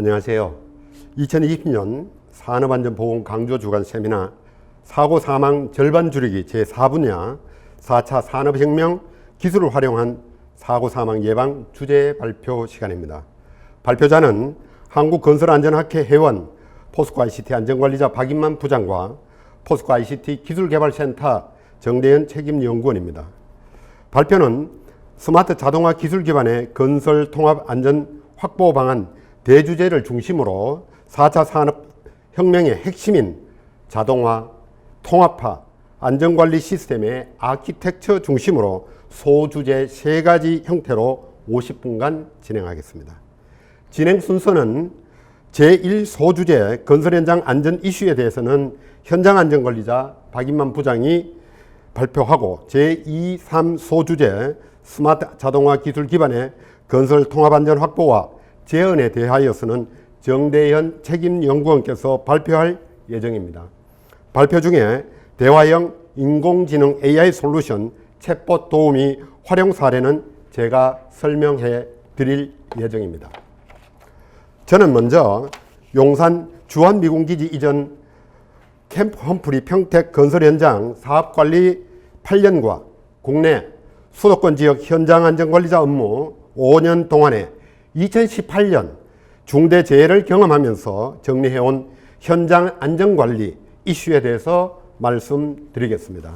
안녕하세요. 2020년 산업안전보건 강조 주간 세미나 사고 사망 절반 줄이기 제4분야 4차 산업혁명 기술을 활용한 사고 사망 예방 주제 발표 시간입니다. 발표자는 한국건설안전학회 회원 포스코 ICT 안전관리자 박인만 부장과 포스코 ICT 기술개발센터 정대현 책임연구원입니다. 발표는 스마트 자동화 기술 기반의 건설 통합 안전 확보 방안 대주제를 중심으로 4차 산업혁명의 핵심인 자동화, 통합화, 안전관리 시스템의 아키텍처 중심으로 소주제 3가지 형태로 50분간 진행하겠습니다. 진행 순서는 제1소주제 건설 현장 안전 이슈에 대해서는 현장 안전관리자 박인만 부장이 발표하고 제2, 3소주제 스마트 자동화 기술 기반의 건설 통합 안전 확보와 재현에 대하여서는 정대현 책임연구원께서 발표할 예정입니다. 발표 중에 대화형 인공지능 AI 솔루션 챗봇 도우미 활용 사례는 제가 설명해 드릴 예정입니다. 저는 먼저 용산 주한미군기지 이전 캠프 험프리 평택 건설 현장 사업관리 8년과 국내 수도권 지역 현장 안전관리자 업무 5년 동안에 2018년 중대재해를 경험하면서 정리해온 현장 안전관리 이슈에 대해서 말씀드리겠습니다.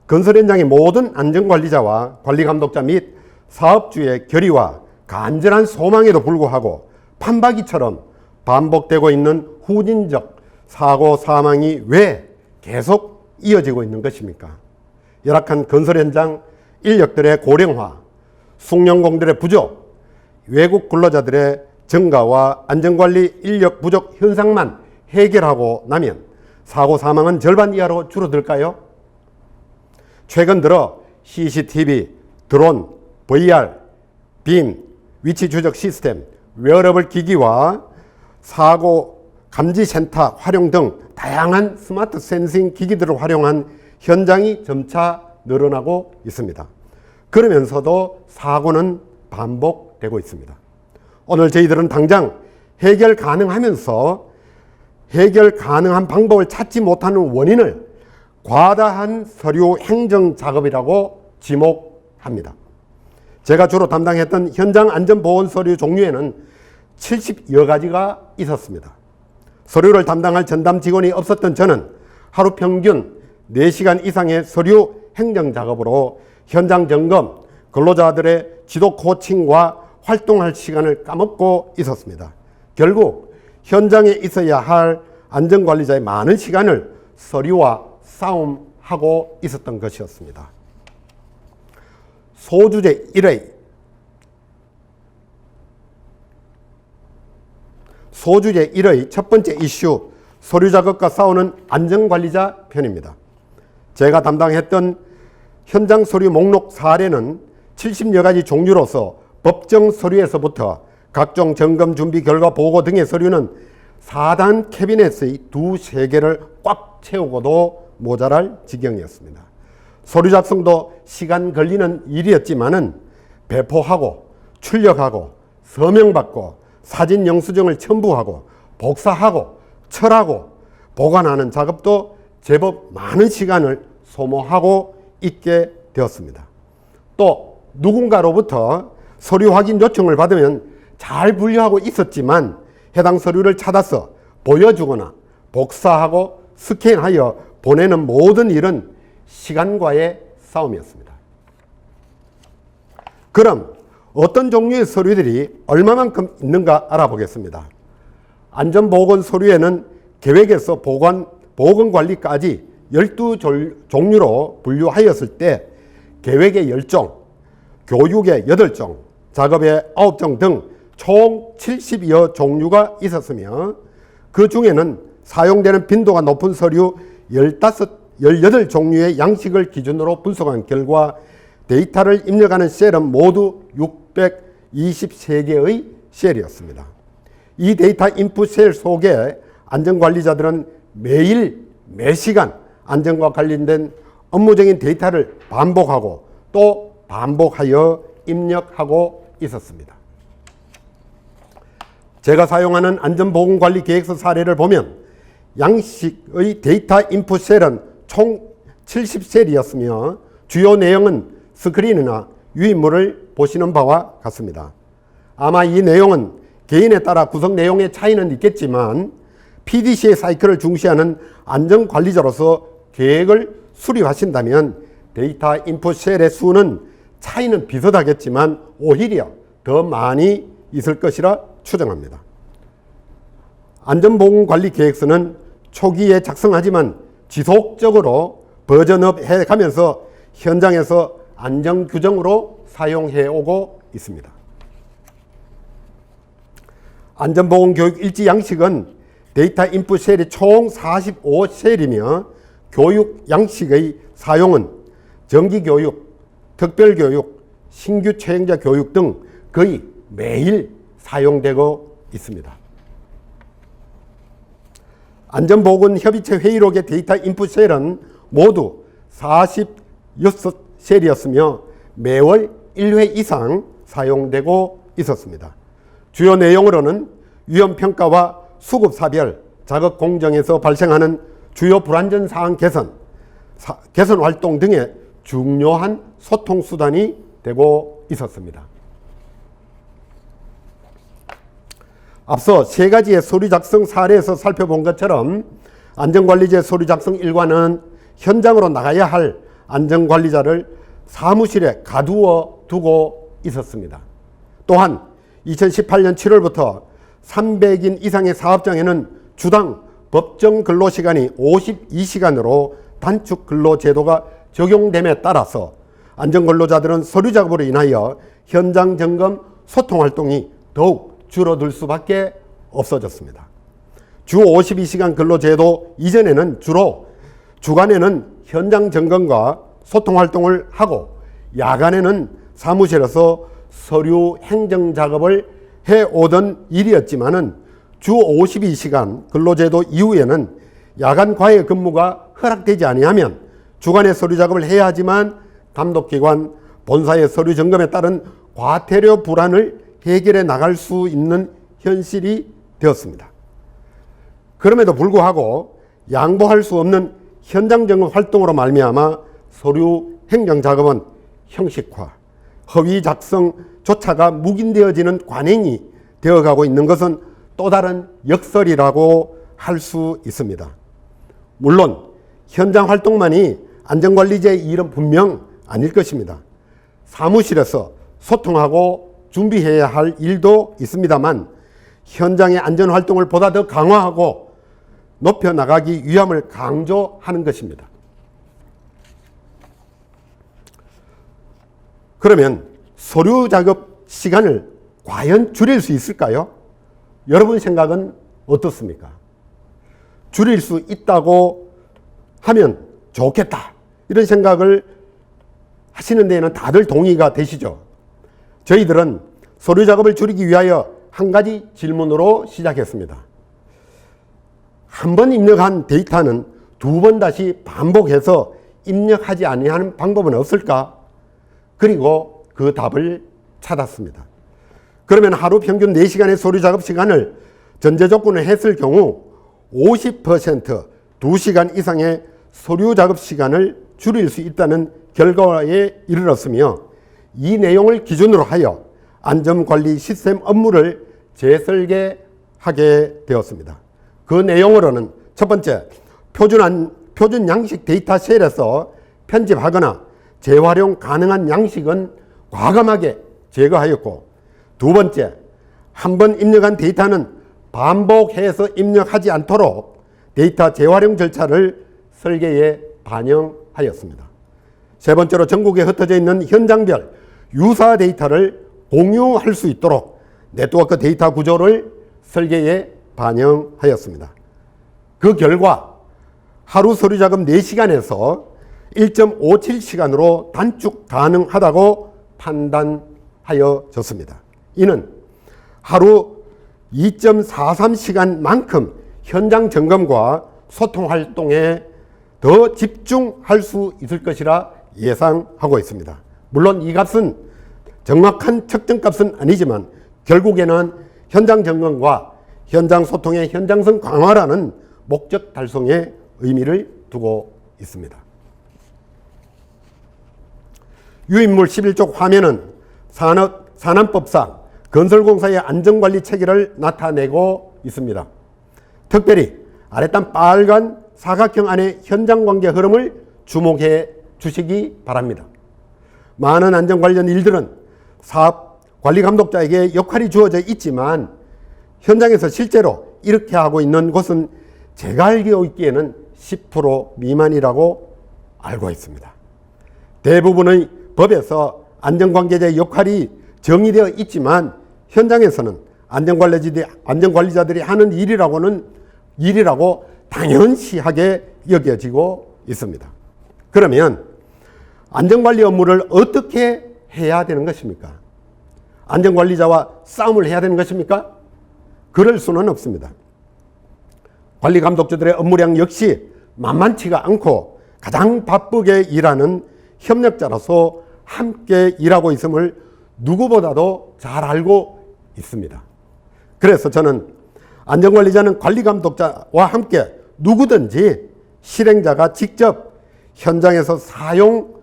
건설 현장의 모든 안전관리자와 관리감독자 및 사업주의 결의와 간절한 소망에도 불구하고 판박이처럼 반복되고 있는 후진적 사고 사망이 왜 계속 이어지고 있는 것입니까? 열악한 건설 현장 인력들의 고령화, 숙련공들의 부족, 외국 근로자들의 증가와 안전관리 인력 부족 현상만 해결하고 나면 사고 사망은 절반 이하로 줄어들까요? 최근 들어 CCTV, 드론, VR, 빔, 위치 추적 시스템, 웨어러블 기기와 사고 감지 센터 활용 등 다양한 스마트 센싱 기기들을 활용한 현장이 점차 늘어나고 있습니다. 그러면서도 사고는 반복되고 있습니다. 오늘 저희들은 당장 해결 가능한 방법을 찾지 못하는 원인을 과다한 서류 행정 작업이라고 지목합니다. 제가 주로 담당했던 현장 안전보건 서류 종류에는 70여 가지가 있었습니다. 서류를 담당할 전담 직원이 없었던 저는 하루 평균 4시간 이상의 서류 행정 작업으로 현장 점검, 근로자들의 지도 코칭과 활동할 시간을 까먹고 있었습니다. 결국 현장에 있어야 할 안전관리자의 많은 시간을 서류와 싸움하고 있었던 것이었습니다. 소주제 1회 첫 번째 이슈, 서류 작업과 싸우는 안전관리자 편입니다. 제가 담당했던 현장 서류 목록 사례는 70여 가지 종류로서 법정 서류에서부터 각종 점검 준비 결과 보고 등의 서류는 4단 캐비넷의 2-3개를 꽉 채우고도 모자랄 지경이었습니다. 서류 작성도 시간 걸리는 일이었지만은 배포하고 출력하고 서명받고 사진 영수증을 첨부하고 복사하고 철하고 보관하는 작업도 제법 많은 시간을 소모하고 있게 되었습니다. 또 누군가로부터 서류 확인 요청을 받으면 잘 분류하고 있었지만 해당 서류를 찾아서 보여주거나 복사하고 스캔하여 보내는 모든 일은 시간과의 싸움이었습니다. 그럼 어떤 종류의 서류들이 얼마만큼 있는가 알아보겠습니다. 안전보건 서류에는 계획에서 보건관리까지 12종류로 분류하였을 때 계획의 10종, 교육의 8종, 작업의 9종 등 총 70여 종류가 있었으며 그 중에는 사용되는 빈도가 높은 서류 18종류의 양식을 기준으로 분석한 결과 데이터를 입력하는 셀은 모두 623개의 셀이었습니다. 이 데이터 인풋 셀 속에 안전관리자들은 매일 매시간 안전과 관련된 업무적인 데이터를 반복하고 또 반복하여 입력하고 있었습니다. 제가 사용하는 안전보건관리계획서 사례를 보면 양식의 데이터 인풋 셀은 총 70셀이었으며 주요 내용은 스크린이나 유인물을 보시는 바와 같습니다. 아마 이 내용은 개인에 따라 구성 내용의 차이는 있겠지만 PDCA 사이클을 중시하는 안전관리자로서 계획을 수립하신다면 데이터 인풋 셀의 수는 차이는 비슷하겠지만 오히려 더 많이 있을 것이라 추정합니다. 안전보건관리계획서는 초기에 작성하지만 지속적으로 버전업 해가면서 현장에서 안전규정으로 사용해 오고 있습니다. 안전보건교육 일지 양식은 데이터 인풋 셀이 총 45셀이며 교육 양식의 사용은 정기교육, 특별교육, 신규 채용자 교육 등 거의 매일 사용되고 있습니다. 안전보건협의체 회의록의 데이터 인풋 셀은 모두 46셀이었으며 매월 1회 이상 사용되고 있었습니다. 주요 내용으로는 위험평가와 수급사별, 작업 공정에서 발생하는 주요 불안전 사항 개선 활동 등의 중요한 소통수단이 되고 있었습니다. 앞서 세 가지의 서류 작성 사례에서 살펴본 것처럼 안전관리제 서류 작성 일과는 현장으로 나가야 할 안전관리자를 사무실에 가두어 두고 있었습니다. 또한 2018년 7월부터 300인 이상의 사업장에는 주당 법정 근로시간이 52시간으로 단축 근로제도가 적용됨에 따라서 안전근로자들은 서류 작업으로 인하여 현장 점검 소통 활동이 더욱 줄어들 수밖에 없어졌습니다. 주 52시간 근로제도 이전에는 주로 주간에는 현장 점검과 소통 활동을 하고 야간에는 사무실에서 서류 행정 작업을 해오던 일이었지만은 주 52시간 근로제도 이후에는 야간 과외 근무가 허락되지 아니하면 주간에 서류 작업을 해야 하지만 감독기관 본사의 서류 점검에 따른 과태료 불안을 해결해 나갈 수 있는 현실이 되었습니다. 그럼에도 불구하고 양보할 수 없는 현장 점검 활동으로 말미암아 서류 행정 작업은 형식화, 허위 작성조차가 묵인되어지는 관행이 되어가고 있는 것은 또 다른 역설이라고 할 수 있습니다. 물론 현장 활동만이 안전관리제의 일은 분명 아닐 것입니다. 사무실에서 소통하고 준비해야 할 일도 있습니다만 현장의 안전활동을 보다 더 강화하고 높여나가기 위함을 강조하는 것입니다. 그러면 서류 작업 시간을 과연 줄일 수 있을까요? 여러분 생각은 어떻습니까? 줄일 수 있다고 하면 좋겠다, 이런 생각을 하시는 데에는 다들 동의가 되시죠? 저희들은 서류 작업을 줄이기 위하여 한 가지 질문으로 시작했습니다. 한 번 입력한 데이터는 두 번 다시 반복해서 입력하지 아니하는 방법은 없을까? 그리고 그 답을 찾았습니다. 그러면 하루 평균 4시간의 서류 작업 시간을 전제 조건을 했을 경우 50% 2시간 이상의 서류 작업 시간을 줄일 수 있다는 결과에 이르렀으며 이 내용을 기준으로 하여 안전관리 시스템 업무를 재설계하게 되었습니다. 그 내용으로는 첫 번째, 표준 양식 데이터 셀에서 편집하거나 재활용 가능한 양식은 과감하게 제거하였고, 두 번째, 한 번 입력한 데이터는 반복해서 입력하지 않도록 데이터 재활용 절차를 설계에 반영하였습니다. 세 번째로, 전국에 흩어져 있는 현장별 유사 데이터를 공유할 수 있도록 네트워크 데이터 구조를 설계에 반영하였습니다. 그 결과 하루 서류 작업 4시간에서 1.57시간으로 단축 가능하다고 판단하여졌습니다. 이는 하루 2.43시간만큼 현장 점검과 소통 활동에 더 집중할 수 있을 것이라 예상하고 있습니다. 물론 이 값은 정확한 측정값은 아니지만 결국에는 현장 점검과 현장 소통의 현장성 강화라는 목적 달성의 의미를 두고 있습니다. 유인물 11쪽 화면은 산안법상 건설공사의 안전관리 체계를 나타내고 있습니다. 특별히 아랫단 빨간 사각형 안의 현장관계 흐름을 주목해 주시기 바랍니다. 많은 안전 관련 일들은 사업 관리 감독자에게 역할이 주어져 있지만 현장에서 실제로 이렇게 하고 있는 곳은 제가 알고 있기에는 10% 미만이라고 알고 있습니다. 대부분의 법에서 안전관계자의 역할이 정의되어 있지만 현장에서는 안전관리자들이 하는 일이라고 당연시하게 여겨지고 있습니다. 그러면 안전관리 업무를 어떻게 해야 되는 것입니까? 안전관리자와 싸움을 해야 되는 것입니까? 그럴 수는 없습니다. 관리감독자들의 업무량 역시 만만치가 않고 가장 바쁘게 일하는 협력자로서 함께 일하고 있음을 누구보다도 잘 알고 있습니다. 그래서 저는 안전관리자는 관리감독자와 함께 누구든지 실행자가 직접 현장에서 사용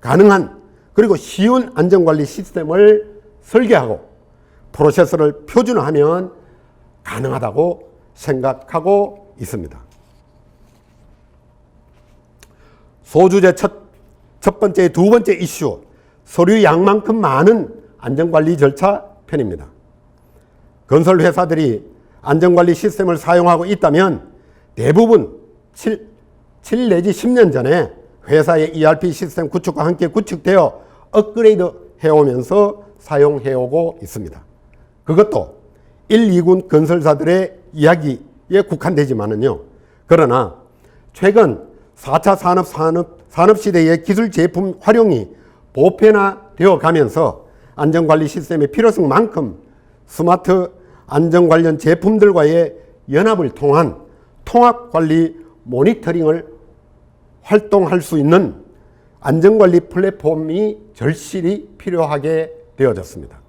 가능한 그리고 쉬운 안전관리 시스템을 설계하고 프로세스를 표준화하면 가능하다고 생각하고 있습니다. 소주제 첫 번째, 두 번째 이슈, 서류 양만큼 많은 안전관리 절차 편입니다. 건설회사들이 안전관리 시스템을 사용하고 있다면 대부분 7 내지 10년 전에 회사의 ERP 시스템 구축과 함께 구축되어 업그레이드 해오면서 사용해오고 있습니다. 그것도 1, 2군 건설사들의 이야기에 국한되지만은요. 그러나 최근 4차 산업시대의 기술 제품 활용이 보편화되어 가면서 안전관리 시스템의 필요성만큼 스마트 안전 관련 제품들과의 연합을 통한 통합관리 모니터링을 활동할 수 있는 안전관리 플랫폼이 절실히 필요하게 되어졌습니다.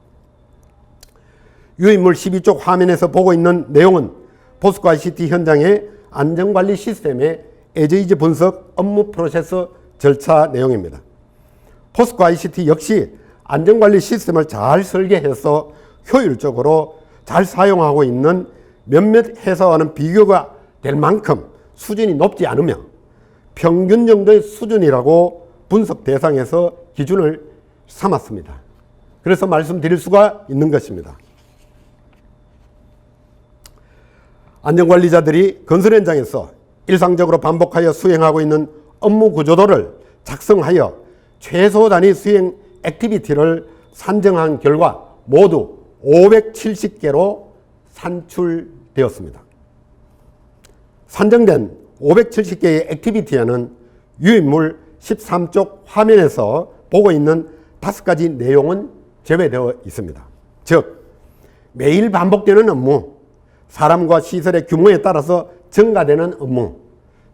유인물 12쪽 화면에서 보고 있는 내용은 포스코 ICT 현장의 안전관리 시스템의 에즈이즈 분석 업무 프로세스 절차 내용입니다. 포스코 ICT 역시 안전관리 시스템을 잘 설계해서 효율적으로 잘 사용하고 있는 몇몇 회사와는 비교가 될 만큼 수준이 높지 않으며 평균 정도의 수준이라고 분석 대상에서 기준을 삼았습니다. 그래서 말씀드릴 수가 있는 것입니다. 안전관리자들이 건설 현장에서 일상적으로 반복하여 수행하고 있는 업무 구조도를 작성하여 최소 단위 수행 액티비티를 산정한 결과 모두 570개로 산출되었습니다. 산정된 570개의 액티비티에는 유인물 13쪽 화면에서 보고 있는 5가지 내용은 제외되어 있습니다. 즉, 매일 반복되는 업무, 사람과 시설의 규모에 따라서 증가되는 업무,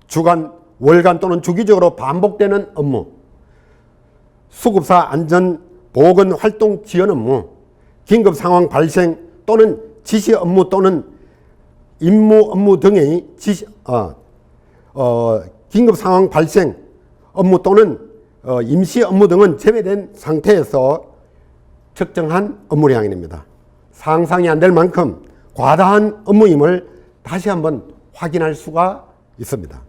주간, 월간 또는 주기적으로 반복되는 업무, 수급사 안전 보건 활동 지원 업무, 긴급 상황 발생 또는 지시 업무 또는 임무 업무 등의 긴급 상황 발생 업무 또는 임시 업무 등은 제외된 상태에서 측정한 업무량입니다. 상상이 안 될 만큼 과다한 업무임을 다시 한번 확인할 수가 있습니다.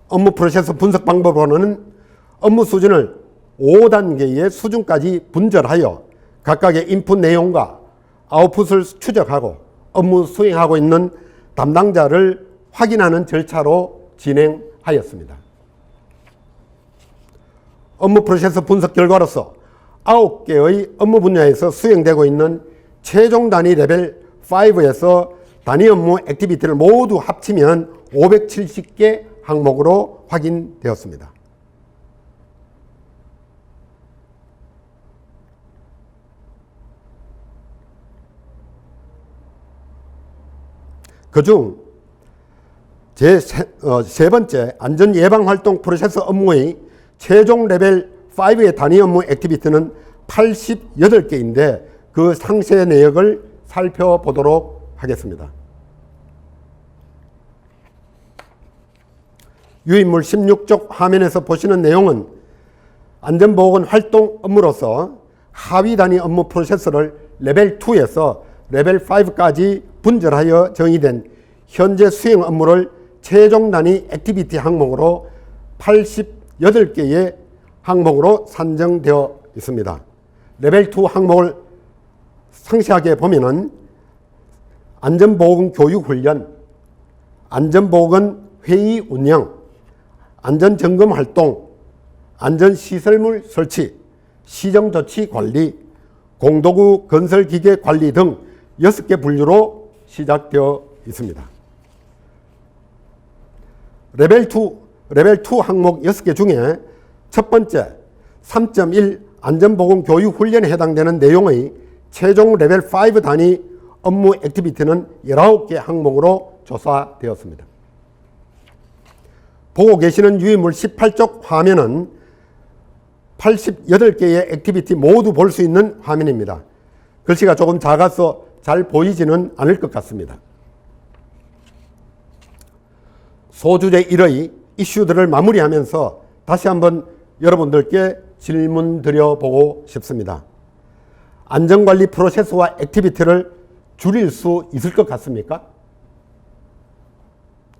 업무 프로세스 분석 방법으로는 업무 수준을 5단계의 수준까지 분절하여 각각의 인풋 내용과 아웃풋을 추적하고 업무 수행하고 있는 담당자를 확인하는 절차로 진행하였습니다. 업무 프로세스 분석 결과로서 9개의 업무 분야에서 수행되고 있는 최종 단위 레벨 5에서 단위 업무 액티비티를 모두 합치면 570개 항목으로 확인되었습니다. 그중 세 번째 안전 예방 활동 프로세스 업무의 최종 레벨 5의 단위 업무 액티비티는 88개인데 그 상세 내역을 살펴보도록 하겠습니다. 유인물 16쪽 화면에서 보시는 내용은 안전보건 활동 업무로서 하위 단위 업무 프로세스를 레벨 2에서 레벨 5까지 분절하여 정의된 현재 수행 업무를 최종 단위 액티비티 항목으로 88개의 항목으로 산정되어 있습니다. 레벨 2 항목을 상세하게 보면은 안전보건 교육 훈련, 안전보건 회의 운영, 안전점검 활동, 안전시설물 설치, 시정조치 관리, 공도구 건설기계 관리 등 6개 분류로 시작되어 있습니다. 레벨 2 항목 6개 중에 첫 번째 3.1 안전보건 교육 훈련에 해당되는 내용의 최종 레벨 5 단위 업무 액티비티는 19개 항목으로 조사되었습니다. 보고 계시는 유인물 18쪽 화면은 88개의 액티비티 모두 볼 수 있는 화면입니다. 글씨가 조금 작아서 잘 보이지는 않을 것 같습니다. 소주제 1의 이슈들을 마무리하면서 다시 한번 여러분들께 질문 드려보고 싶습니다. 안전관리 프로세스와 액티비티를 줄일 수 있을 것 같습니까?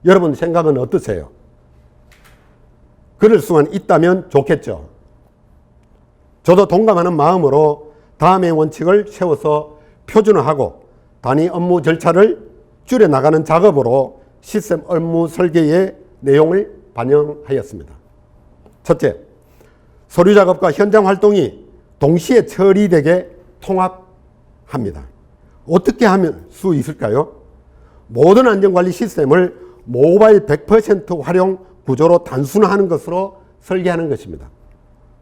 여러분 생각은 어떠세요? 그럴 수만 있다면 좋겠죠. 저도 동감하는 마음으로 다음의 원칙을 세워서 표준화하고 단위 업무 절차를 줄여나가는 작업으로 시스템 업무 설계의 내용을 반영하였습니다. 첫째, 서류 작업과 현장 활동이 동시에 처리되게 통합합니다. 어떻게 하면 수 있을까요? 모든 안전관리 시스템을 모바일 100% 활용 구조로 단순화하는 것으로 설계하는 것입니다.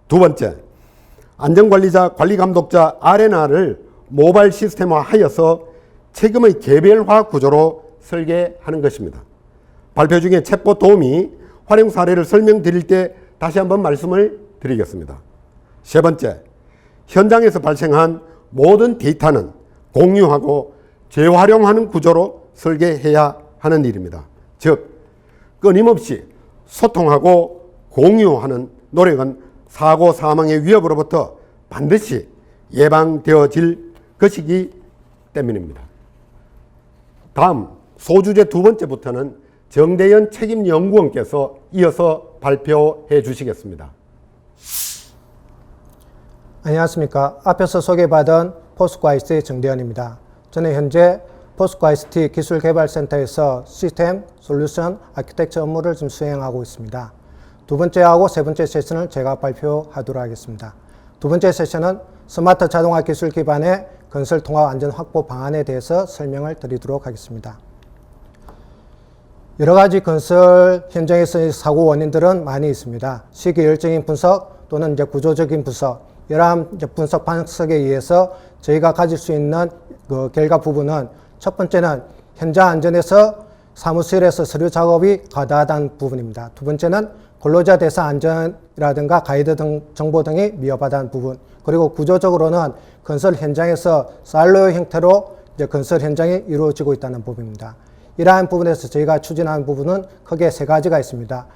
두 번째, 안전관리자, 관리감독자 R&R을 모바일 시스템화하여서 책임의 개별화 구조로 설계하는 것입니다. 발표 중에 챗봇 도우미 활용 사례를 설명드릴 때 다시 한번 말씀을 드리겠습니다. 세 번째, 현장에서 발생한 모든 데이터는 공유하고 재활용하는 구조로 설계해야 하는 일입니다. 즉, 끊임없이 소통하고 공유하는 노력은 사고 사망의 위협으로부터 반드시 예방되어질 것이기 때문입니다. 다음 소주제 두 번째부터는 정대현 책임연구원께서 이어서 발표해 주시겠습니다. 안녕하십니까. 앞에서 소개받은 포스코ICT 정대현입니다. 저는 현재 포스코ICT 기술개발센터에서 시스템 솔루션 아키텍처 업무를 좀 수행하고 있습니다. 두 번째하고 세 번째 세션을 제가 발표하도록 하겠습니다. 두 번째 세션은 스마트 자동화 기술 기반의 건설 통합 안전 확보 방안에 대해서 설명을 드리도록 하겠습니다. 여러 가지 건설 현장에서의 사고 원인들은 많이 있습니다. 시기열적인 분석 또는 구조적인 분석, 이러한 분석 방식에 의해서 저희가 가질 수 있는 그 결과 부분은 첫 번째는 현장 안전에서 사무실에서 서류 작업이 과다하다는 부분입니다. 두 번째는 근로자 대상 안전이라든가 가이드 등 정보 등이 미흡하다는 부분, 그리고 구조적으로는 건설 현장에서 사일로 형태로 건설 현장이 이루어지고 있다는 부분입니다. 이러한 부분에서 저희가 추진하는 부분은 크게 세 가지가 있습니다.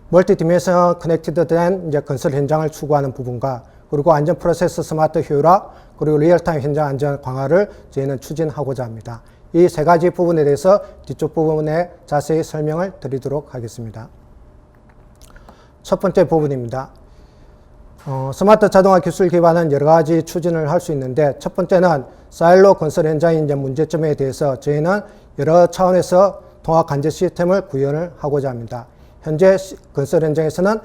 멀티디멘션 커넥티드된 건설 현장을 추구하는 부분과 그리고 안전 프로세스 스마트 효율화, 그리고 리얼타임 현장 안전 강화를 저희는 추진하고자 합니다. 이 세 가지 부분에 대해서 뒤쪽 부분에 자세히 설명을 드리도록 하겠습니다. 첫 번째 부분입니다. 스마트 자동화 기술 기반은 여러 가지 추진을 할 수 있는데, 첫 번째는 사일로 건설 현장의 문제점에 대해서 저희는 여러 차원에서 통합 관제 시스템을 구현을 하고자 합니다. 현재 건설 현장에서는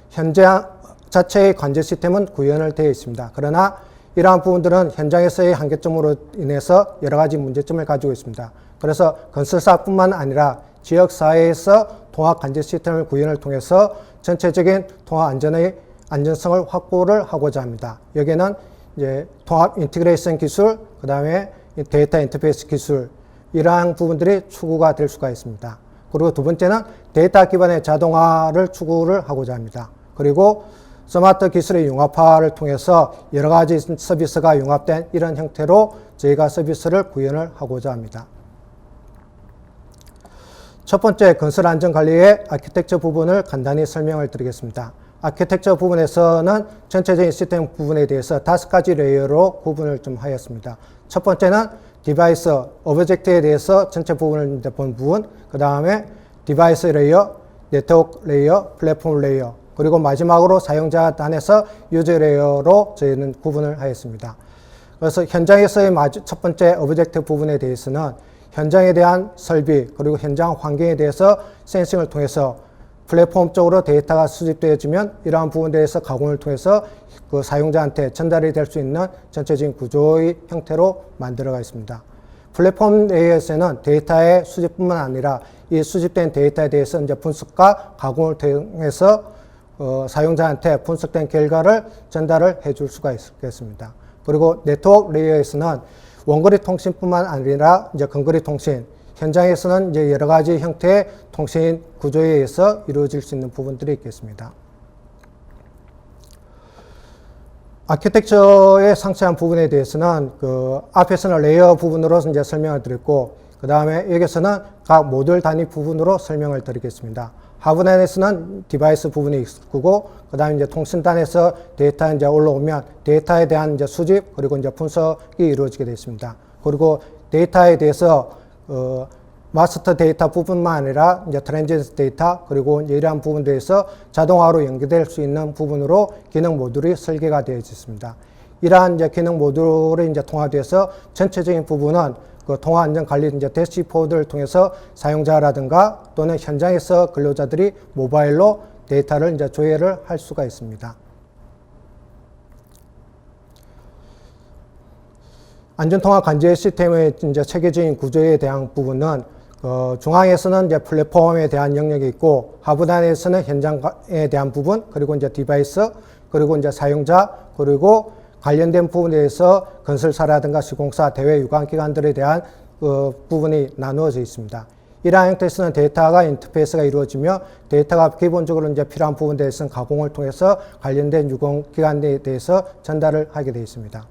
현장 자체의 관제 시스템은 구현을 되어 있습니다. 그러나 이러한 부분들은 현장에서의 한계점으로 인해서 여러 가지 문제점을 가지고 있습니다. 그래서 건설사뿐만 아니라 지역사회에서 통합 관제 시스템을 구현을 통해서 전체적인 통합 안전성을 확보를 하고자 합니다. 여기에는 이제 통합 인티그레이션 기술, 그 다음에 데이터 인터페이스 기술, 이러한 부분들이 추구가 될 수가 있습니다. 그리고 두 번째는 데이터 기반의 자동화를 추구를 하고자 합니다. 그리고 스마트 기술의 융합화를 통해서 여러 가지 서비스가 융합된 이런 형태로 저희가 서비스를 구현을 하고자 합니다. 첫 번째, 건설 안전 관리의 아키텍처 부분을 간단히 설명을 드리겠습니다. 아키텍처 부분에서는 전체적인 시스템 부분에 대해서 5가지 레이어로 구분을 좀 하였습니다. 첫 번째는 디바이스, 오브젝트에 대해서 전체 부분을 본 부분, 그 다음에 디바이스 레이어, 네트워크 레이어, 플랫폼 레이어, 그리고 마지막으로 사용자 단에서 유저 레이어로 저희는 구분을 하였습니다. 그래서 현장에서의 첫 번째 오브젝트 부분에 대해서는 현장에 대한 설비, 그리고 현장 환경에 대해서 센싱을 통해서 플랫폼 쪽으로 데이터가 수집되어지면 이러한 부분에 대해서 가공을 통해서 그 사용자한테 전달이 될 수 있는 전체적인 구조의 형태로 만들어가 있습니다. 플랫폼 레이어에서는 데이터의 수집뿐만 아니라 이 수집된 데이터에 대해서 이제 분석과 가공을 통해서 사용자한테 분석된 결과를 전달을 해줄 수가 있겠습니다. 그리고 네트워크 레이어에서는 원거리 통신뿐만 아니라 이제 근거리 통신, 현장에서는 이제 여러 가지 형태의 통신 구조에 의해서 이루어질 수 있는 부분들이 있겠습니다. 아키텍처의 상세한 부분에 대해서는 그 앞에서는 레이어 부분으로 이제 설명을 드렸고, 그 다음에 여기서는 각 모듈 단위 부분으로 설명을 드리겠습니다. 하부단에서는 디바이스 부분이 있고, 그 다음에 이제 통신단에서 데이터 이제 올라오면 데이터에 대한 이제 수집, 그리고 이제 분석이 이루어지게 되어 있습니다. 그리고 데이터에 대해서, 마스터 데이터 부분만 아니라 이제 트랜지트 데이터, 그리고 이제 이러한 부분에 대해서 자동화로 연계될 수 있는 부분으로 기능 모듈이 설계가 되어 있습니다. 이러한 이제 기능 모듈이 이제 통합돼서 전체적인 부분은 그 통화 안전 관리 이제 대시보드를 통해서 사용자라든가 또는 현장에서 근로자들이 모바일로 데이터를 이제 조회를 할 수가 있습니다. 안전통화 관제 시스템의 이제 체계적인 구조에 대한 부분은 중앙에서는 이제 플랫폼에 대한 영역이 있고, 하부단에서는 현장에 대한 부분, 그리고 이제 디바이스, 그리고 이제 사용자, 그리고 관련된 부분에 대해서 건설사라든가 시공사, 대외 유관기관들에 대한 부분이 나누어져 있습니다. 이러한 형태에서는 데이터가 인터페이스가 이루어지며 데이터가 기본적으로 이제 필요한 부분에 대해서는 가공을 통해서 관련된 유관기관에 대해서 전달을 하게 되어 있습니다.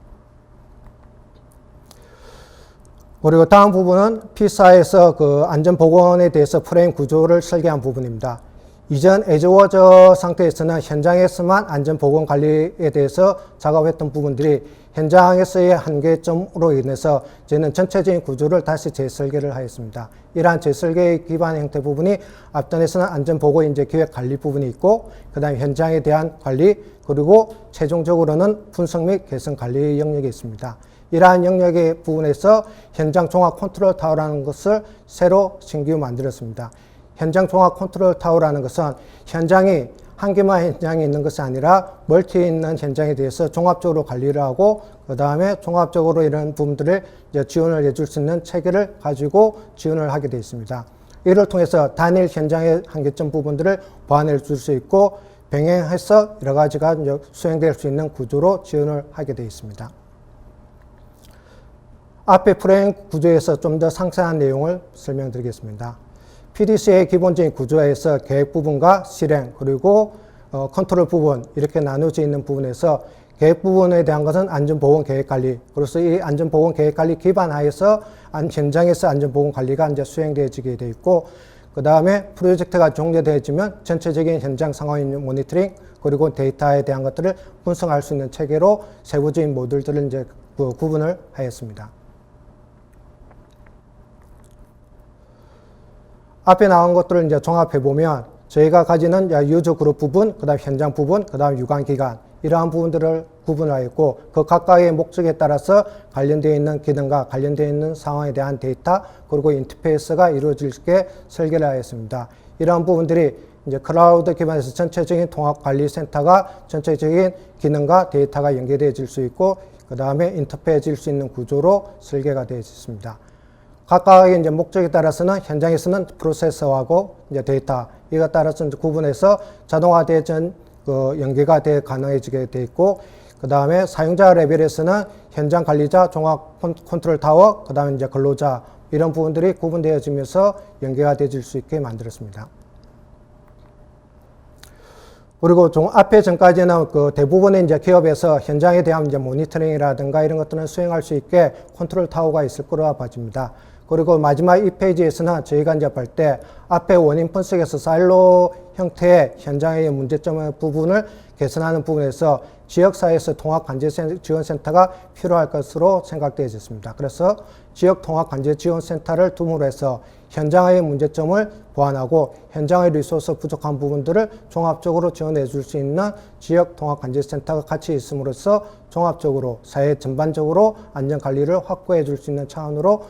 그리고 다음 부분은 P4에서 그 안전보건에 대해서 프레임 구조를 설계한 부분입니다. 이전 에즈워저 상태에서는 현장에서만 안전보건 관리에 대해서 작업했던 부분들이 현장에서의 한계점으로 인해서 저희는 전체적인 구조를 다시 재설계를 하였습니다. 이러한 재설계 기반 형태 부분이 앞단에서는 안전보고 이제 기획 관리 부분이 있고, 그 다음에 현장에 대한 관리, 그리고 최종적으로는 분석 및 개선 관리 영역이 있습니다. 이러한 영역의 부분에서 현장 종합 컨트롤 타워라는 것을 새로 신규 만들었습니다. 현장 종합 컨트롤 타워라는 것은 현장이 한 개만 현장이 있는 것이 아니라 멀티 있는 현장에 대해서 종합적으로 관리를 하고, 그 다음에 종합적으로 이런 부분들을 이제 지원을 해줄 수 있는 체계를 가지고 지원을 하게 되어 있습니다. 이를 통해서 단일 현장의 한계점 부분들을 보완해 줄 수 있고, 병행해서 여러 가지가 이제 수행될 수 있는 구조로 지원을 하게 되어 있습니다. 앞에 프레임 구조에서 좀 더 상세한 내용을 설명드리겠습니다. PDC의 기본적인 구조에서 계획 부분과 실행, 그리고 컨트롤 부분 이렇게 나누어져 있는 부분에서 계획 부분에 대한 것은 안전보건 계획관리, 그래서 이 안전보건 계획관리 기반하에서 현장에서 안전보건 관리가 이제 수행되어지게 되어 있고, 그 다음에 프로젝트가 종료되어지면 전체적인 현장 상황 모니터링, 그리고 데이터에 대한 것들을 분석할 수 있는 체계로 세부적인 모듈들을 이제 구분을 하였습니다. 앞에 나온 것들을 이제 종합해 보면 저희가 가지는 유저 그룹 부분, 그 다음 현장 부분, 그 다음 유관기관 이러한 부분들을 구분하였고, 그 각각의 목적에 따라서 관련되어 있는 기능과 관련되어 있는 상황에 대한 데이터, 그리고 인터페이스가 이루어질 수 있게 설계를 하였습니다. 이러한 부분들이 이제 클라우드 기반에서 전체적인 통합관리센터가 전체적인 기능과 데이터가 연계되어질 수 있고, 그 다음에 인터페이스일 수 있는 구조로 설계가 되어 있습니다. 각각의 이제 목적에 따라서는 현장에서는 프로세서하고 이제 데이터 이에 따라서 이제 구분해서 자동화된 연계가 가능해지게 돼 있고, 그 다음에 사용자 레벨에서는 현장 관리자, 종합 컨트롤 타워, 그 다음에 이제 근로자 이런 부분들이 구분되어지면서 연계가 되어질 수 있게 만들었습니다. 그리고 앞에 전까지는 그 대부분의 이제 기업에서 현장에 대한 이제 모니터링이라든가 이런 것들은 수행할 수 있게 컨트롤 타워가 있을 거라 봐집니다. 그리고 마지막 이 페이지에서는 저희가 이제 볼 때 앞에 원인 분석에서 사일로 형태의 현장의 문제점 부분을 개선하는 부분에서 지역사회에서 통합관제지원센터가 필요할 것으로 생각되어졌습니다. 그래서 지역통합관제지원센터를 둠으로 해서 현장의 문제점을 보완하고 현장의 리소스 부족한 부분들을 종합적으로 지원해 줄 수 있는 지역통합관제센터가 같이 있음으로써 종합적으로 사회 전반적으로 안전관리를 확보해 줄 수 있는 차원으로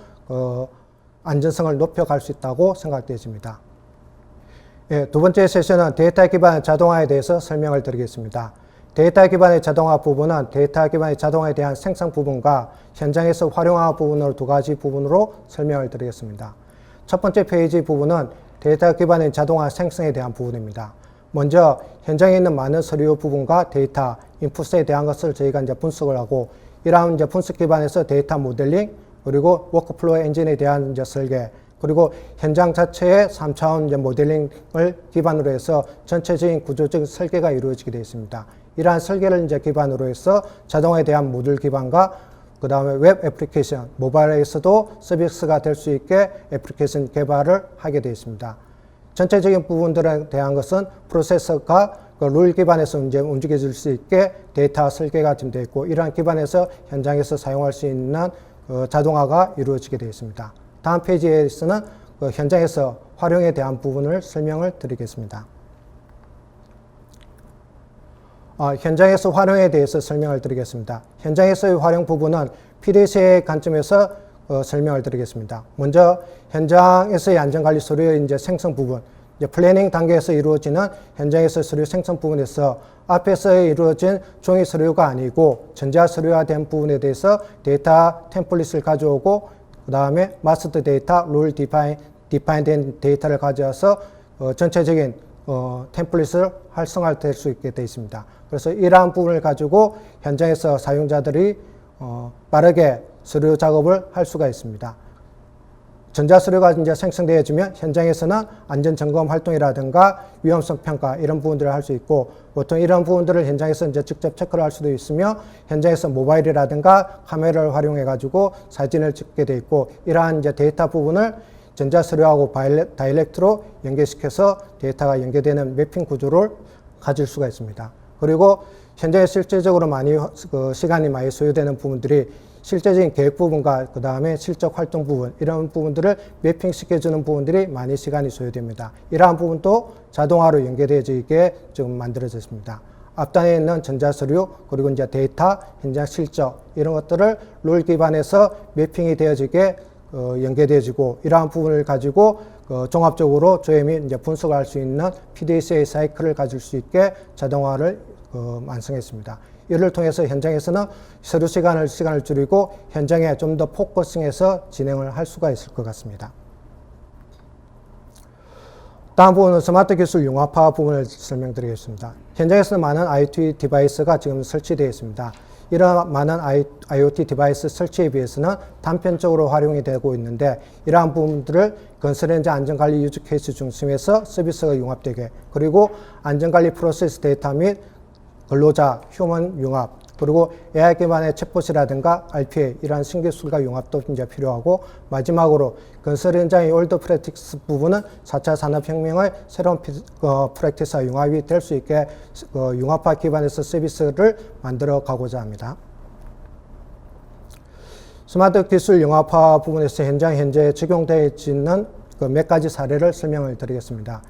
안전성을 높여갈 수 있다고 생각되어집니다. 예, 두 번째 세션은 데이터 기반 자동화에 대해서 설명을 드리겠습니다. 데이터 기반의 자동화 부분은 데이터 기반의 자동화에 대한 생성 부분과 현장에서 활용화 부분으로 두 가지 부분으로 설명을 드리겠습니다. 첫 번째 페이지 부분은 데이터 기반의 자동화 생성에 대한 부분입니다. 먼저 현장에 있는 많은 서류 부분과 데이터, 인풋에 대한 것을 저희가 이제 분석을 하고 이러한 이제 분석 기반에서 데이터 모델링 그리고 워크플로우 엔진에 대한 이제 설계 그리고 현장 자체의 3차원 이제 모델링을 기반으로 해서 전체적인 구조적인 설계가 이루어지게 되어 있습니다. 이러한 설계를 이제 기반으로 해서 자동화에 대한 모듈 기반과 그 다음에 웹 애플리케이션, 모바일에서도 서비스가 될 수 있게 애플리케이션 개발을 하게 되어 있습니다. 전체적인 부분들에 대한 것은 프로세서가 그 룰 기반에서 이제 움직여질 수 있게 데이터 설계가 되어 있고 이러한 기반에서 현장에서 사용할 수 있는 자동화가 이루어지게 되어 있습니다. 다음 페이지에서는 현장에서 활용에 대한 부분을 설명을 드리겠습니다. 현장에서 활용에 대해서 설명을 드리겠습니다. 현장에서의 활용 부분은 PDCA의 관점에서 설명을 드리겠습니다. 먼저 현장에서의 안전관리 서류의 이제 생성 부분, 이제 플래닝 단계에서 이루어지는 현장에서 서류 생성 부분에서 앞에서 이루어진 종이 서류가 아니고 전자 서류화된 부분에 대해서 데이터 템플릿을 가져오고 그 다음에 마스터 데이터, 룰 디파인된 데이터를 가져와서 전체적인 템플릿을 활성화될 수 있게 되어 있습니다. 그래서 이러한 부분을 가지고 현장에서 사용자들이 빠르게 서류 작업을 할 수가 있습니다. 전자서류가 이제 생성되어지면 현장에서는 안전점검 활동이라든가 위험성 평가 이런 부분들을 할 수 있고 보통 이런 부분들을 현장에서 이제 직접 체크를 할 수도 있으며 현장에서 모바일이라든가 카메라를 활용해 가지고 사진을 찍게 돼 있고 이러한 이제 데이터 부분을 전자서류하고 다이렉트로 연계시켜서 데이터가 연계되는 매핑 구조를 가질 수가 있습니다. 그리고 현재 실질적으로 시간이 많이 소요되는 부분들이 실제적인 계획 부분과 그 다음에 실적 활동 부분 이런 부분들을 매핑시켜주는 부분들이 많이 시간이 소요됩니다. 이러한 부분도 자동화로 연계되어지게 지금 만들어졌습니다. 앞단에 있는 전자서류 그리고 이제 데이터, 현장 실적 이런 것들을 룰 기반에서 매핑이 되어지게 연계되어지고 이러한 부분을 가지고 종합적으로 조회 및 이제 분석을 할 수 있는 PDCA 사이클을 가질 수 있게 자동화를 완성했습니다. 이를 통해서 현장에서는 서류 시간을 줄이고 현장에 좀 더 포커싱해서 진행을 할 수가 있을 것 같습니다. 다음 부분은 스마트 기술 융합화 부분을 설명드리겠습니다. 현장에서는 많은 IoT 디바이스가 지금 설치되어 있습니다. 이러한 많은 IoT 디바이스 설치에 비해서는 단편적으로 활용이 되고 있는데 이러한 부분들을 건설 현장 안전관리 유즈 케이스 중심에서 서비스가 융합되게 그리고 안전관리 프로세스 데이터 및 근로자, 휴먼 융합, 그리고 AI 기반의 챗봇이라든가 RPA 이러한 신기술과 융합도 이제 필요하고 마지막으로 건설 현장의 올드 프랙티스 부분은 4차 산업혁명의 새로운 프랙티스와 융합이 될 수 있게 융합화 기반에서 서비스를 만들어 가고자 합니다. 스마트 기술 융합화 부분에서 현재 적용되어 있는 몇 가지 사례를 설명을 드리겠습니다.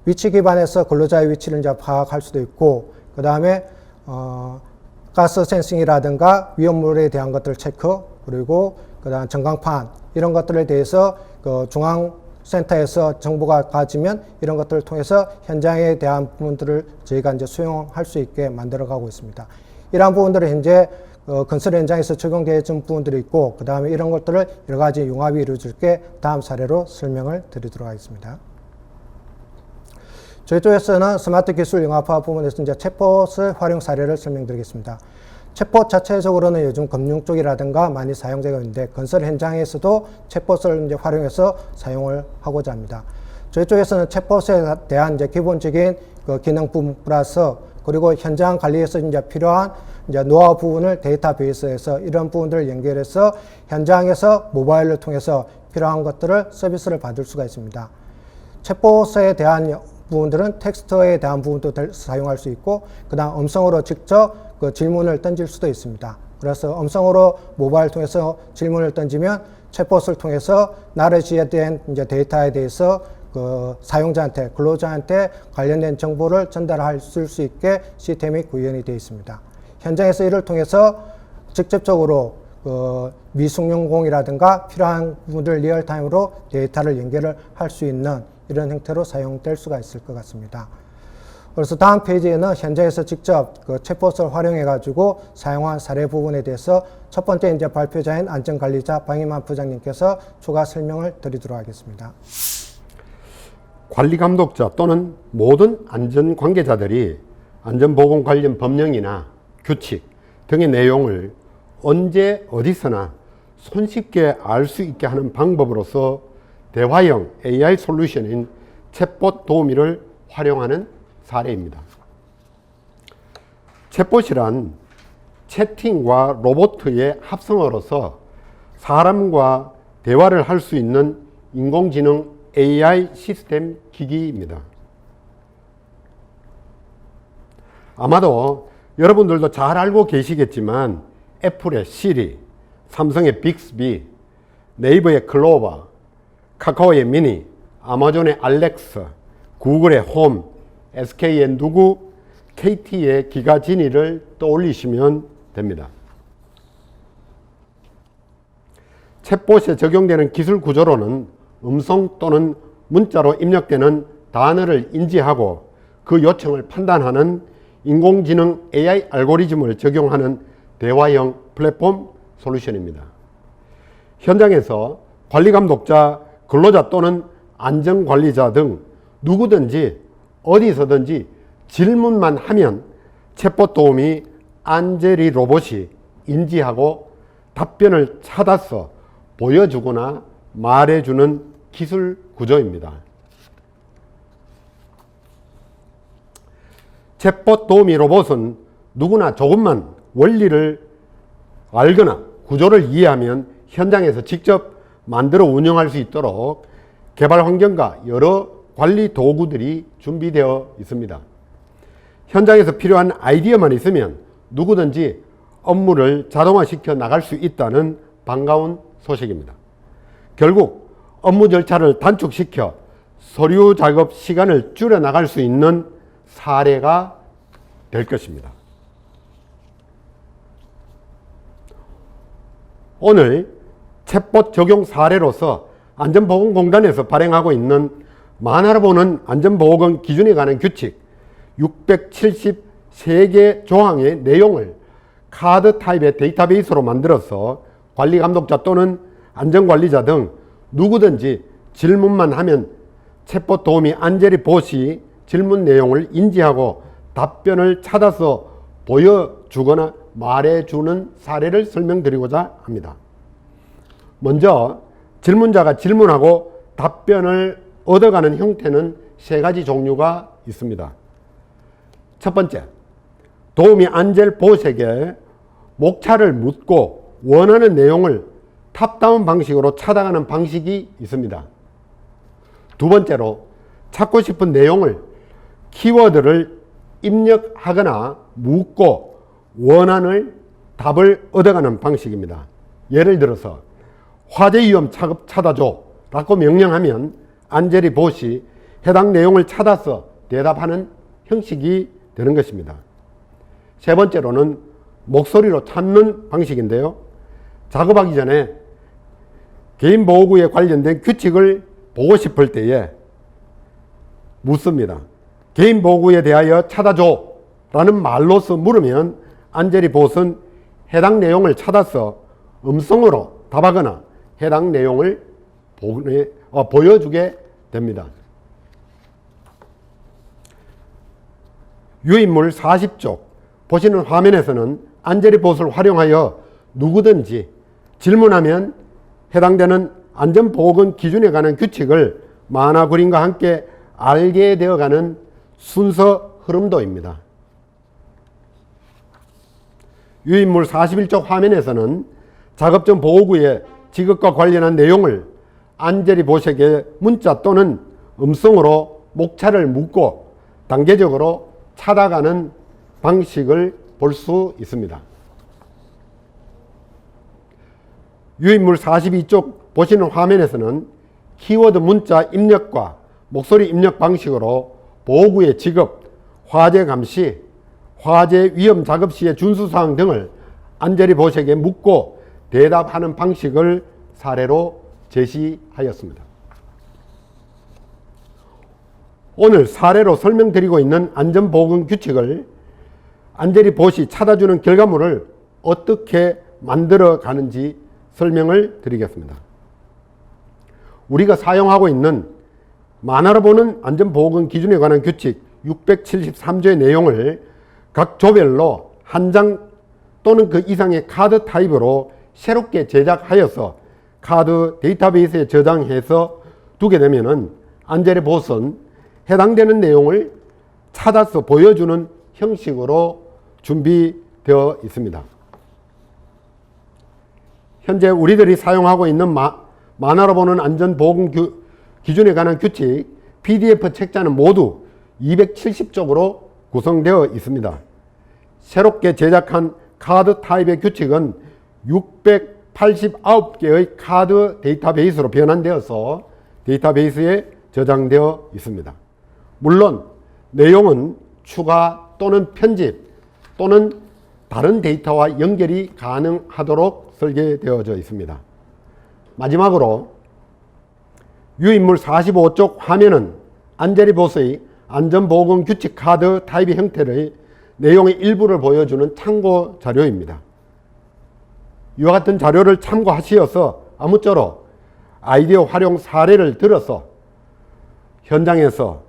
위치 기반에서 근로자의 위치를 이제 파악할 수도 있고, 그 다음에, 가스 센싱이라든가 위험물에 대한 것들 체크, 그리고 그 다음 전광판, 이런 것들에 대해서 중앙센터에서 정보가 가지면 이런 것들을 통해서 현장에 대한 부분들을 저희가 이제 수용할 수 있게 만들어 가고 있습니다. 이러한 부분들은 현재 건설 현장에서 적용되어 있는 부분들이 있고, 그 다음에 이런 것들을 여러 가지 융합이 이루어질 게 다음 사례로 설명을 드리도록 하겠습니다. 저희 쪽에서는 스마트 기술 융합화 부분에서 이제 챗봇의 활용 사례를 설명드리겠습니다. 챗봇 자체적으로는 요즘 금융 쪽이라든가 많이 사용되고 있는데 건설 현장에서도 챗봇을 이제 활용해서 사용을 하고자 합니다. 저희 쪽에서는 챗봇에 대한 이제 기본적인 그 기능 부분 플러스 그리고 현장 관리에서 이제 필요한 이제 노하우 부분을 데이터베이스에서 이런 부분들을 연결해서 현장에서 모바일을 통해서 필요한 것들을 서비스를 받을 수가 있습니다. 챗봇에 대한 부분들은 텍스트에 대한 부분도 사용할 수 있고, 그 다음 음성으로 직접 그 질문을 던질 수도 있습니다. 그래서 음성으로 모바일 통해서 질문을 던지면 챗봇을 통해서 나레지에 대한 이제 데이터에 대해서 그 사용자한테, 근로자한테 관련된 정보를 전달할 수 있게 시스템이 구현이 되어 있습니다. 현장에서 이를 통해서 직접적으로 그 미숙련공이라든가 필요한 부분들 리얼타임으로 데이터를 연결을 할 수 있는 이런 형태로 사용될 수가 있을 것 같습니다. 그래서 다음 페이지에는 현장에서 직접 그 챗봇을 활용해 가지고 사용한 사례 부분에 대해서 첫 번째 이제 발표자인 안전관리자 방희만 부장님께서 추가 설명을 드리도록 하겠습니다. 관리감독자 또는 모든 안전관계자들이 안전보건 관련 법령이나 규칙 등의 내용을 언제 어디서나 손쉽게 알 수 있게 하는 방법으로서 대화형 AI 솔루션인 챗봇 도우미를 활용하는 사례입니다. 챗봇이란 채팅과 로봇의 합성어로서 사람과 대화를 할 수 있는 인공지능 AI 시스템 기기입니다. 아마도 여러분들도 잘 알고 계시겠지만 애플의 시리, 삼성의 빅스비, 네이버의 클로버, 카카오의 미니, 아마존의 알렉사, 구글의 홈, SK의 누구, KT의 기가 지니를 떠올리시면 됩니다. 챗봇에 적용되는 기술 구조로는 음성 또는 문자로 입력되는 단어를 인지하고 그 요청을 판단하는 인공지능 AI 알고리즘을 적용하는 대화형 플랫폼 솔루션입니다. 현장에서 관리감독자, 근로자 또는 안전관리자 등 누구든지 어디서든지 질문만 하면 챗봇 도우미 안젤이 로봇이 인지하고 답변을 찾아서 보여주거나 말해주는 기술 구조입니다. 챗봇 도우미 로봇은 누구나 조금만 원리를 알거나 구조를 이해하면 현장에서 직접 만들어 운영할 수 있도록 개발 환경과 여러 관리 도구들이 준비되어 있습니다. 현장에서 필요한 아이디어만 있으면 누구든지 업무를 자동화시켜 나갈 수 있다는 반가운 소식입니다. 결국 업무 절차를 단축시켜 서류 작업 시간을 줄여 나갈 수 있는 사례가 될 것입니다. 오늘 챗봇 적용 사례로서 안전보건공단에서 발행하고 있는 만화로 보는 안전보건 기준에 관한 규칙 673개 조항의 내용을 카드 타입의 데이터베이스로 만들어서 관리감독자 또는 안전관리자 등 누구든지 질문만 하면 챗봇 도우미 안젤이 봇이 질문 내용을 인지하고 답변을 찾아서 보여주거나 말해주는 사례를 설명드리고자 합니다. 먼저 질문자가 질문하고 답변을 얻어가는 형태는 세 가지 종류가 있습니다. 첫 번째, 도우미 안젤 봇에게 목차를 묻고 원하는 내용을 탑다운 방식으로 찾아가는 방식이 있습니다. 두 번째로, 찾고 싶은 내용을 키워드를 입력하거나 묻고 원하는 답을 얻어가는 방식입니다. 예를 들어서 화재 위험 작업 찾아줘 라고 명령하면 안젤이 봇이 해당 내용을 찾아서 대답하는 형식이 되는 것입니다. 세 번째로는 목소리로 찾는 방식인데요. 작업하기 전에 개인보호구에 관련된 규칙을 보고 싶을 때에 묻습니다. 개인보호구에 대하여 찾아줘 라는 말로서 물으면 안젤이 봇은 해당 내용을 찾아서 음성으로 답하거나 해당 내용을 보여주게 됩니다. 유인물 40쪽 보시는 화면에서는 안젤이 봇을 활용하여 누구든지 질문하면 해당되는 안전보건 기준에 관한 규칙을 만화 그림과 함께 알게 되어가는 순서 흐름도입니다. 유인물 41쪽 화면에서는 작업 전 보호구의 지급과 관련한 내용을 안젤리 보색의 문자 또는 음성으로 목차를 묻고 단계적으로 찾아가는 방식을 볼 수 있습니다. 유인물 42쪽 보시는 화면에서는 키워드 문자 입력과 목소리 입력 방식으로 보호구의 지급, 화재 감시, 화재 위험 작업 시의 준수사항 등을 안젤리 보색에 묻고 대답하는 방식을 사례로 제시하였습니다. 오늘 사례로 설명드리고 있는 안전보건 규칙을 안젤리 봇이 찾아주는 결과물을 어떻게 만들어 가는지 설명을 드리겠습니다. 우리가 사용하고 있는 만화로 보는 안전보건 기준에 관한 규칙 673조의 내용을 각 조별로 한 장 또는 그 이상의 카드 타입으로 새롭게 제작하여서 카드 데이터베이스에 저장해서 두게 되면은 안젤리 봇은 해당되는 내용을 찾아서 보여주는 형식으로 준비되어 있습니다. 현재 우리들이 사용하고 있는 만화로 보는 안전보건 기준에 관한 규칙 PDF 책자는 모두 270쪽으로 구성되어 있습니다. 새롭게 제작한 카드 타입의 규칙은 689개의 카드 데이터베이스로 변환되어서 데이터베이스에 저장되어 있습니다. 물론 내용은 추가 또는 편집 또는 다른 데이터와 연결이 가능하도록 설계되어져 있습니다. 마지막으로 유인물 45쪽 화면은 안젤리 봇의 안전보건 규칙 카드 타입의 형태의 내용의 일부를 보여주는 참고 자료입니다. 이와 같은 자료를 참고하시어서 아무쪼록 아이디어 활용 사례를 들어서 현장에서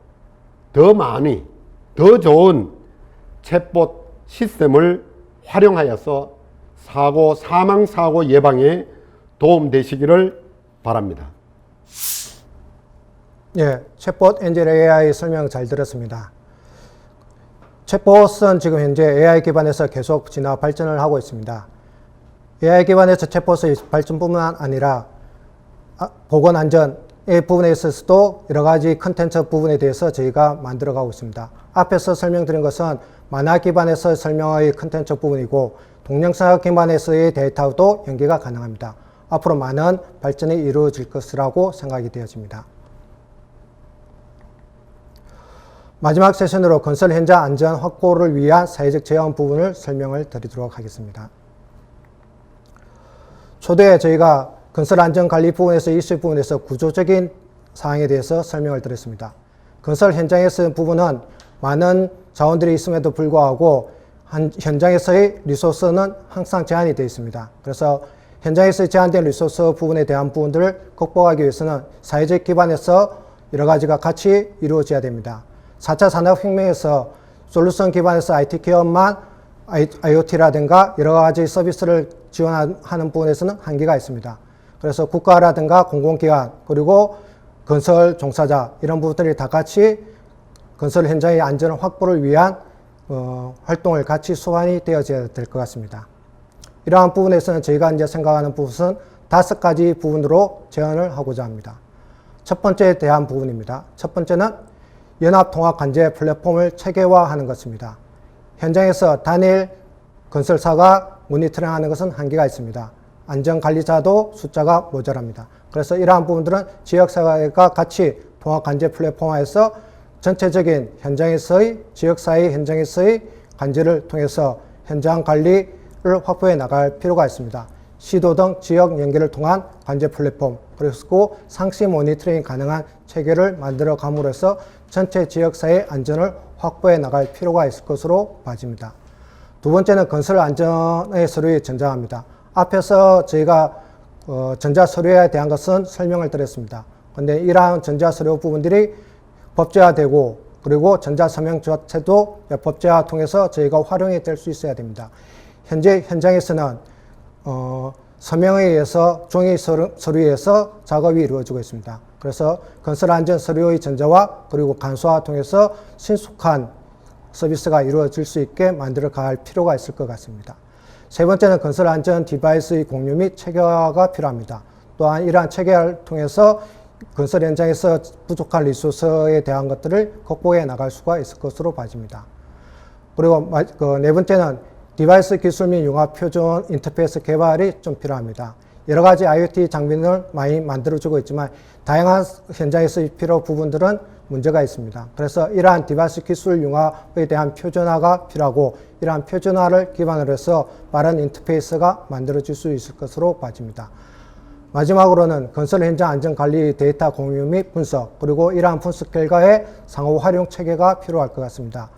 더 많이 더 좋은 챗봇 시스템을 활용하여서 사망사고 예방에 도움되시기를 바랍니다. 예, 챗봇 엔젤 AI 설명 잘 들었습니다. 챗봇은 지금 현재 AI 기반에서 계속 진화 발전을 하고 있습니다. AI 기반에서 챗봇의 발전뿐만 아니라 보건 안전의 부분에 있어서도 여러 가지 컨텐츠 부분에 대해서 저희가 만들어가고 있습니다. 앞에서 설명드린 것은 만화 기반에서 설명의 컨텐츠 부분이고 동영상 기반에서의 데이터도 연계가 가능합니다. 앞으로 많은 발전이 이루어질 것이라고 생각이 되어집니다. 마지막 세션으로 건설 현장 안전 확보를 위한 사회적 제한 부분을 설명을 드리도록 하겠습니다. 초대에 저희가 건설 안전 관리 부분에서 이슈 부분에서 구조적인 사항에 대해서 설명을 드렸습니다. 건설 현장에서 부분은 많은 자원들이 있음에도 불구하고 현장에서의 리소스는 항상 제한이 되어 있습니다. 그래서 현장에서 제한된 리소스 부분에 대한 부분들을 극복하기 위해서는 사회적 기반에서 여러 가지가 같이 이루어져야 됩니다. 4차 산업혁명에서 솔루션 기반에서 IT 기업만 IoT라든가 여러 가지 서비스를 지원하는 부분에서는 한계가 있습니다. 그래서 국가라든가 공공기관 그리고 건설 종사자 이런 부분들이 다 같이 건설 현장의 안전 확보를 위한 활동을 같이 소환이 되어져야 될 것 같습니다. 이러한 부분에서는 저희가 이제 생각하는 부분은 5가지 부분으로 제안을 하고자 합니다. 첫 번째에 대한 부분입니다. 첫 번째는 연합통합관제 플랫폼을 체계화하는 것입니다. 현장에서 단일 건설사가 모니터링하는 것은 한계가 있습니다. 안전관리자도 숫자가 모자랍니다. 그래서 이러한 부분들은 지역사회가 같이 통합관제 플랫폼화해서 전체적인 현장에서의 지역사회 현장에서의 관제를 통해서 현장 관리를 확보해 나갈 필요가 있습니다. 시도 등 지역 연계를 통한 관제 플랫폼 그리고 상시 모니터링 가능한 체계를 만들어 감으로써 전체 지역사회 안전을 확보해 나갈 필요가 있을 것으로 봐집니다. 두 번째는 건설 안전의 서류에 전자화입니다. 앞에서 저희가 전자서류에 대한 것은 설명을 드렸습니다. 그런데 이러한 전자서류 부분들이 법제화되고 그리고 전자서명 자체도 법제화 통해서 저희가 활용이 될 수 있어야 됩니다. 현재 현장에서는 서명에 의해서 종이 서류에서 작업이 이루어지고 있습니다. 그래서 건설 안전 서류의 전자화 그리고 간소화 통해서 신속한 서비스가 이루어질 수 있게 만들어 갈 필요가 있을 것 같습니다. 세 번째는 건설 안전 디바이스의 공유 및 체계화가 필요합니다. 또한 이러한 체계화를 통해서 건설 현장에서 부족한 리소스에 대한 것들을 극복해 나갈 수가 있을 것으로 봐집니다. 그리고 네 번째는 디바이스 기술 및 융합 표준 인터페이스 개발이 좀 필요합니다. 여러 가지 IoT 장비를 많이 만들어주고 있지만 다양한 현장에서의 필요 부분들은 문제가 있습니다. 그래서 이러한 디바이스 기술 융합에 대한 표준화가 필요하고 이러한 표준화를 기반으로 해서 빠른 인터페이스가 만들어질 수 있을 것으로 봐집니다. 마지막으로는 건설 현장 안전관리 데이터 공유 및 분석 그리고 이러한 분석 결과의 상호 활용 체계가 필요할 것 같습니다.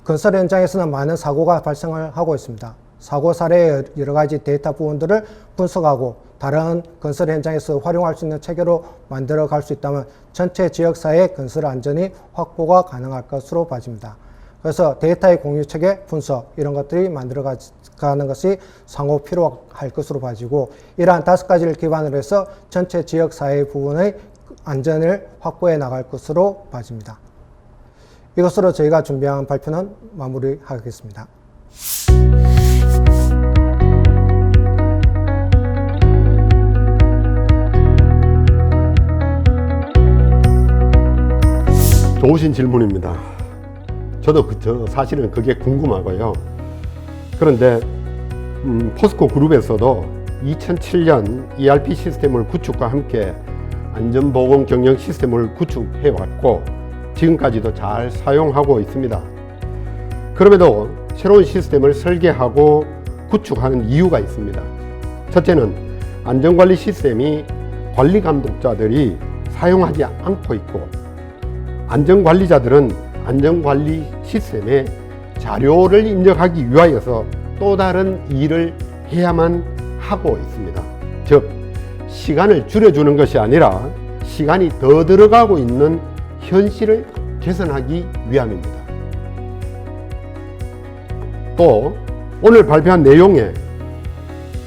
건설 현장에서는 많은 사고가 발생을 하고 있습니다. 사고 사례의 여러 가지 데이터 부분들을 분석하고 다른 건설 현장에서 활용할 수 있는 체계로 만들어 갈 수 있다면 전체 지역사회의 건설 안전이 확보가 가능할 것으로 봐집니다. 그래서 데이터의 공유 체계, 분석 이런 것들이 만들어 가는 것이 상호 필요할 것으로 봐지고 이러한 5가지를 기반으로 해서 전체 지역사회 부분의 안전을 확보해 나갈 것으로 봐집니다. 이것으로 저희가 준비한 발표는 마무리하겠습니다. 좋으신 질문입니다. 저도 사실은 그게 궁금하고요. 그런데 포스코 그룹에서도 2007년 ERP 시스템을 구축과 함께 안전보건 경영 시스템을 구축해왔고 지금까지도 잘 사용하고 있습니다. 그럼에도 새로운 시스템을 설계하고 구축하는 이유가 있습니다. 첫째는 안전관리 시스템이 관리 감독자들이 사용하지 않고 있고 안전관리자들은 안전관리 시스템에 자료를 입력하기 위하여서 또 다른 일을 해야만 하고 있습니다. 즉, 시간을 줄여주는 것이 아니라 시간이 더 들어가고 있는 현실을 개선하기 위함입니다. 또 오늘 발표한 내용의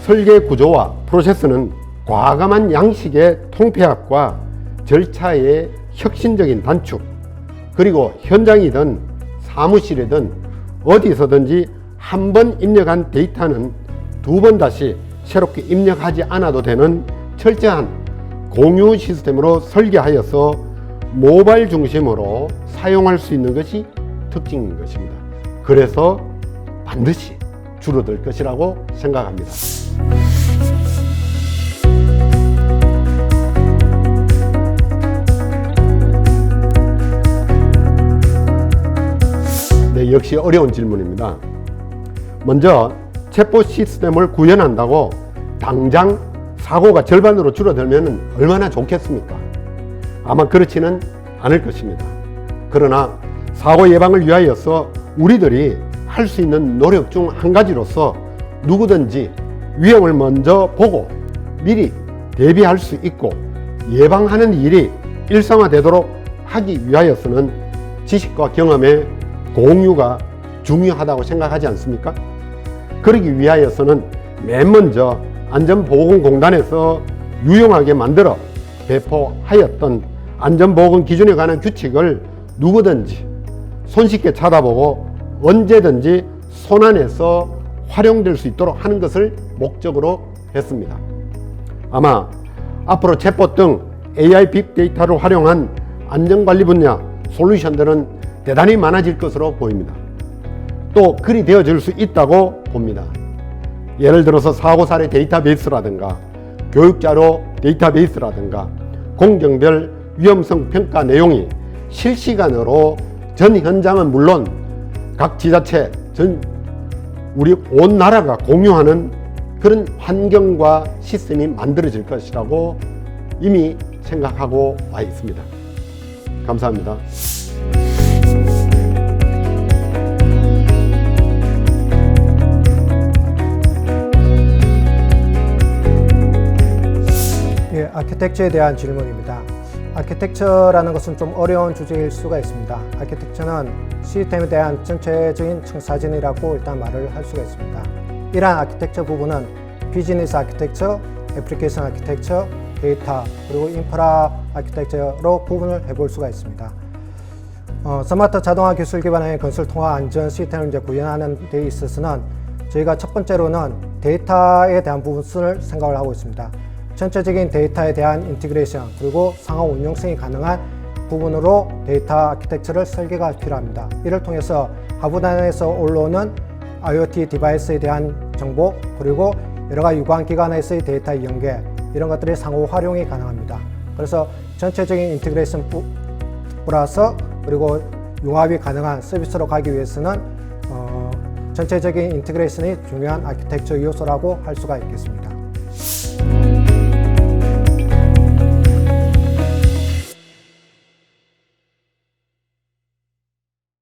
설계 구조와 프로세스는 과감한 양식의 통폐합과 절차의 혁신적인 단축, 그리고 현장이든 사무실이든 어디서든지 한 번 입력한 데이터는 2번 다시 새롭게 입력하지 않아도 되는 철저한 공유 시스템으로 설계하여서 모바일 중심으로 사용할 수 있는 것이 특징인 것입니다. 그래서 반드시 줄어들 것이라고 생각합니다. 네, 역시 어려운 질문입니다. 먼저 체포 시스템을 구현한다고 당장 사고가 절반으로 줄어들면 얼마나 좋겠습니까? 아마 그렇지는 않을 것입니다. 그러나 사고 예방을 위하여서 우리들이 할 수 있는 노력 중 한 가지로서 누구든지 위험을 먼저 보고 미리 대비할 수 있고 예방하는 일이 일상화되도록 하기 위하여서는 지식과 경험의 공유가 중요하다고 생각하지 않습니까? 그러기 위하여서는 맨 먼저 안전보건공단에서 유용하게 만들어 배포하였던 안전보건 기준에 관한 규칙을 누구든지 손쉽게 찾아보고 언제든지 손안에서 활용될 수 있도록 하는 것을 목적으로 했습니다. 아마 앞으로 챗봇 등 AI 빅데이터를 활용한 안전관리 분야 솔루션들은 대단히 많아질 것으로 보입니다. 또 그리 되어질 수 있다고 봅니다. 예를 들어서 사고사례 데이터베이스라든가 교육자료 데이터베이스라든가 공경별 위험성 평가 내용이 실시간으로 전 현장은 물론 각 지자체, 우리 온 나라가 공유하는 그런 환경과 시스템이 만들어질 것이라고 이미 생각하고 와 있습니다. 감사합니다. 예, 아키텍처에 대한 질문입니다. 아키텍처라는 것은 좀 어려운 주제일 수가 있습니다. 아키텍처는 시스템에 대한 전체적인 청사진이라고 일단 말을 할 수가 있습니다. 이러한 아키텍처 부분은 비즈니스 아키텍처, 애플리케이션 아키텍처, 데이터, 그리고 인프라 아키텍처로 구분을 해볼 수가 있습니다. 스마트 자동화 기술 기반의 건설 통화 안전 시스템을 이제 구현하는 데 있어서는 저희가 첫 번째로는 데이터에 대한 부분을 생각을 하고 있습니다. 전체적인 데이터에 대한 인티그레이션, 그리고 상호 운용성이 가능한 부분으로 데이터 아키텍처를 설계가 필요합니다. 이를 통해서 하부단에서 올라오는 IoT 디바이스에 대한 정보, 그리고 여러 가지 유관 기관에서의 데이터의 연계, 이런 것들이 상호 활용이 가능합니다. 그래서 전체적인 인티그레이션 플러스 그리고 융합이 가능한 서비스로 가기 위해서는 전체적인 인티그레이션이 중요한 아키텍처 요소라고 할 수가 있겠습니다.